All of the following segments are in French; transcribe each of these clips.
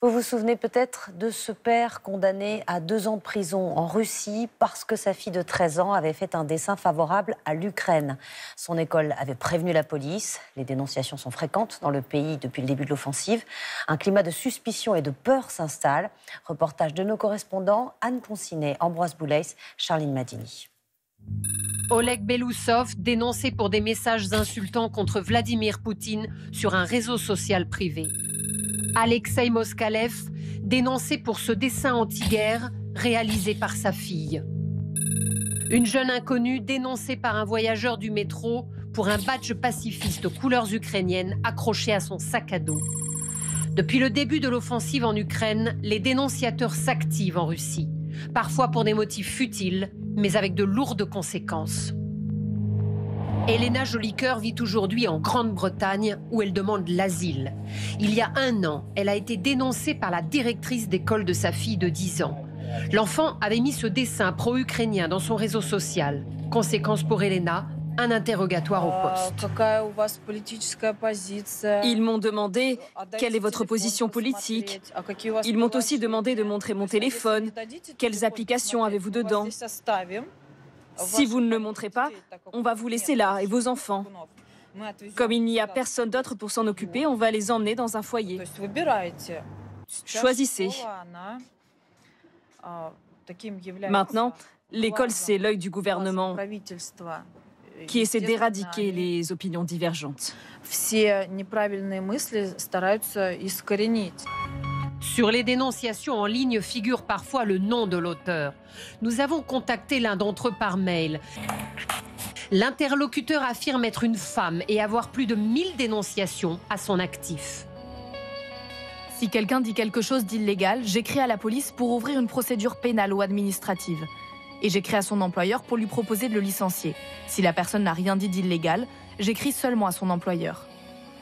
Vous vous souvenez peut-être de ce père condamné à 2 ans de prison en Russie parce que sa fille de 13 ans avait fait un dessin favorable à l'Ukraine. Son école avait prévenu la police. Les dénonciations sont fréquentes dans le pays depuis le début de l'offensive. Un climat de suspicion et de peur s'installe. Reportage de nos correspondants Anne Consinet, Ambroise Boulez, Charline Madini. Oleg Belousov, dénoncé pour des messages insultants contre Vladimir Poutine sur un réseau social privé. Alexei Moskalev, dénoncé pour ce dessin anti-guerre réalisé par sa fille. Une jeune inconnue dénoncée par un voyageur du métro pour un badge pacifiste aux couleurs ukrainiennes accroché à son sac à dos. Depuis le début de l'offensive en Ukraine, les dénonciateurs s'activent en Russie, parfois pour des motifs futiles, mais avec de lourdes conséquences. Elena Jolicoeur vit aujourd'hui en Grande-Bretagne où elle demande l'asile. Il y a 1 an, elle a été dénoncée par la directrice d'école de sa fille de 10 ans. L'enfant avait mis ce dessin pro-ukrainien dans son réseau social. Conséquence pour Elena, un interrogatoire au poste. Ils m'ont demandé quelle est votre position politique. Ils m'ont aussi demandé de montrer mon téléphone. Quelles applications avez-vous dedans ? Si vous ne le montrez pas, on va vous laisser là et vos enfants. Comme il n'y a personne d'autre pour s'en occuper, on va les emmener dans un foyer. Choisissez. Maintenant, l'école, c'est l'œil du gouvernement qui essaie d'éradiquer les opinions divergentes. Sur les dénonciations en ligne figure parfois le nom de l'auteur. Nous avons contacté l'un d'entre eux par mail. L'interlocuteur affirme être une femme et avoir plus de 1000 dénonciations à son actif. Si quelqu'un dit quelque chose d'illégal, j'écris à la police pour ouvrir une procédure pénale ou administrative. Et j'écris à son employeur pour lui proposer de le licencier. Si la personne n'a rien dit d'illégal, j'écris seulement à son employeur.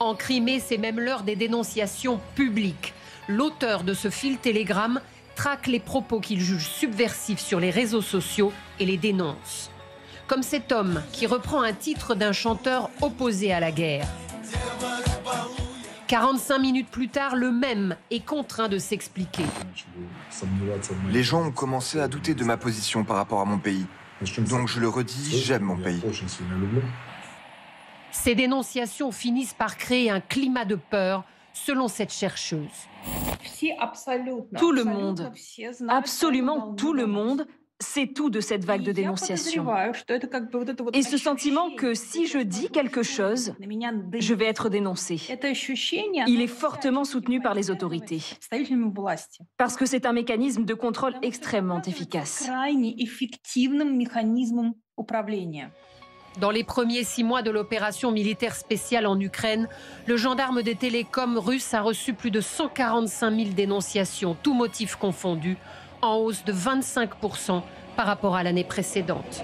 En Crimée, c'est même l'heure des dénonciations publiques. L'auteur de ce fil Telegram traque les propos qu'il juge subversifs sur les réseaux sociaux et les dénonce. Comme cet homme qui reprend un titre d'un chanteur opposé à la guerre. 45 minutes plus tard, le même est contraint de s'expliquer. Les gens ont commencé à douter de ma position par rapport à mon pays. Donc je le redis, j'aime mon pays. Ces dénonciations finissent par créer un climat de peur, selon cette chercheuse. Tout le monde, absolument tout le monde, sait tout de cette vague de dénonciation. Et ce sentiment que si je dis quelque chose, je vais être dénoncé. Il est fortement soutenu par les autorités. Parce que c'est un mécanisme de contrôle extrêmement efficace. Dans les premiers 6 mois de l'opération militaire spéciale en Ukraine, le gendarme des télécoms russe a reçu plus de 145 000 dénonciations, tous motifs confondus, en hausse de 25% par rapport à l'année précédente.